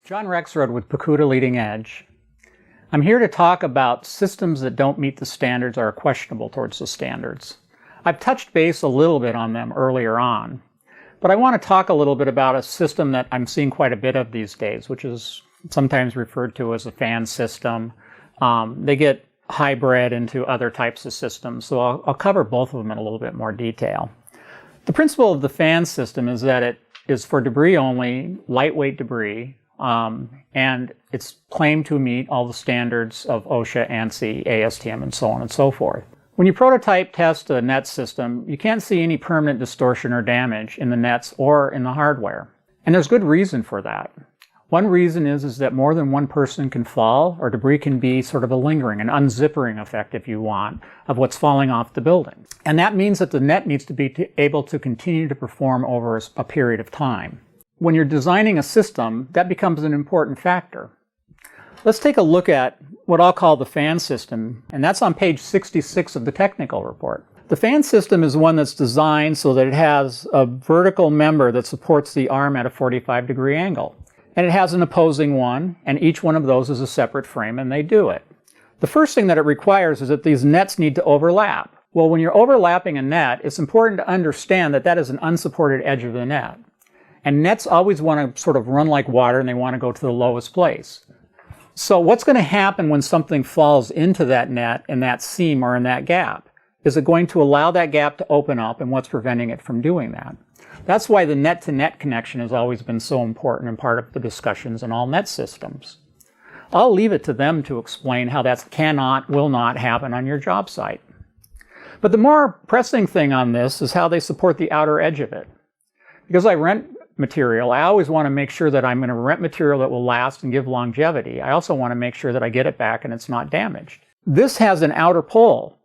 John Rexroad with Pacuda Leading Edge. I'm here to talk about systems that don't meet the standards or are questionable towards the standards. I've touched base a little bit on them earlier on, but I want to talk a little bit about a system that I'm seeing quite a bit of these days, which is sometimes referred to as a fan system. They get hybrid into other types of systems, so I'll cover both of them in a little bit more detail. The principle of the fan system is that it is for debris only, lightweight debris, and it's claimed to meet all the standards of OSHA, ANSI, ASTM, and so on and so forth. When you prototype test a net system, you can't see any permanent distortion or damage in the nets or in the hardware. And there's good reason for that. One reason is that more than one person can fall, or debris can be sort of a lingering, an unzippering effect, if you want, of what's falling off the building. And that means that the net needs to be able to continue to perform over a period of time. When you're designing a system, that becomes an important factor. Let's take a look at what I'll call the fan system, and that's on page 66 of the technical report. The fan system is one that's designed so that it has a vertical member that supports the arm at a 45-degree angle. And it has an opposing one, and each one of those is a separate frame, and they do it. The first thing that it requires is that these nets need to overlap. Well, when you're overlapping a net, it's important to understand that that is an unsupported edge of the net. And nets always want to sort of run like water, and they want to go to the lowest place. So what's going to happen when something falls into that net in that seam or in that gap? Is it going to allow that gap to open up, and what's preventing it from doing that? That's why the net-to-net connection has always been so important and part of the discussions in all net systems. I'll leave it to them to explain how that will not happen on your job site. But the more pressing thing on this is how they support the outer edge of it. Because I rent material, I always want to make sure that I'm going to rent material that will last and give longevity. I also want to make sure that I get it back and it's not damaged. This has an outer pole,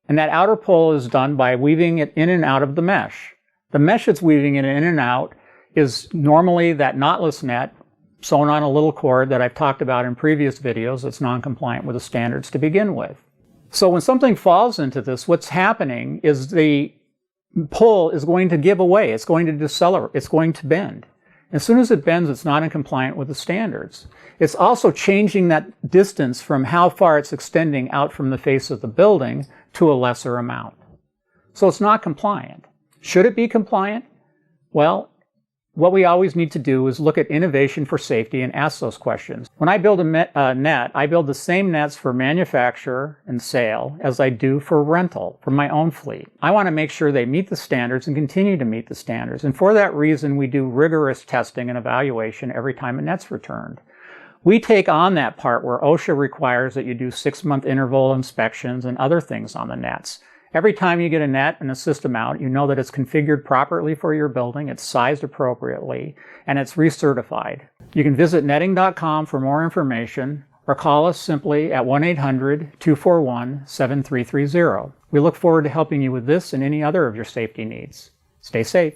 and that outer pole is done by weaving it in and out of the mesh. The mesh it's weaving it in and out is normally that knotless net sewn on a little cord that I've talked about in previous videos that's non-compliant with the standards to begin with. So when something falls into this, what's happening is the pull is going to give away. It's going to decelerate. It's going to bend. As soon as it bends, it's not in compliance with the standards. It's also changing that distance from how far it's extending out from the face of the building to a lesser amount. So it's not compliant. Should it be compliant? Well, what we always need to do is look at innovation for safety and ask those questions. When I build a net, I build the same nets for manufacture and sale as I do for rental, for my own fleet. I want to make sure they meet the standards and continue to meet the standards. And for that reason, we do rigorous testing and evaluation every time a net's returned. We take on that part where OSHA requires that you do 6-month interval inspections and other things on the nets. Every time you get a net and a system out, you know that it's configured properly for your building, it's sized appropriately, and it's recertified. You can visit netting.com for more information or call us simply at 1-800-241-7330. We look forward to helping you with this and any other of your safety needs. Stay safe.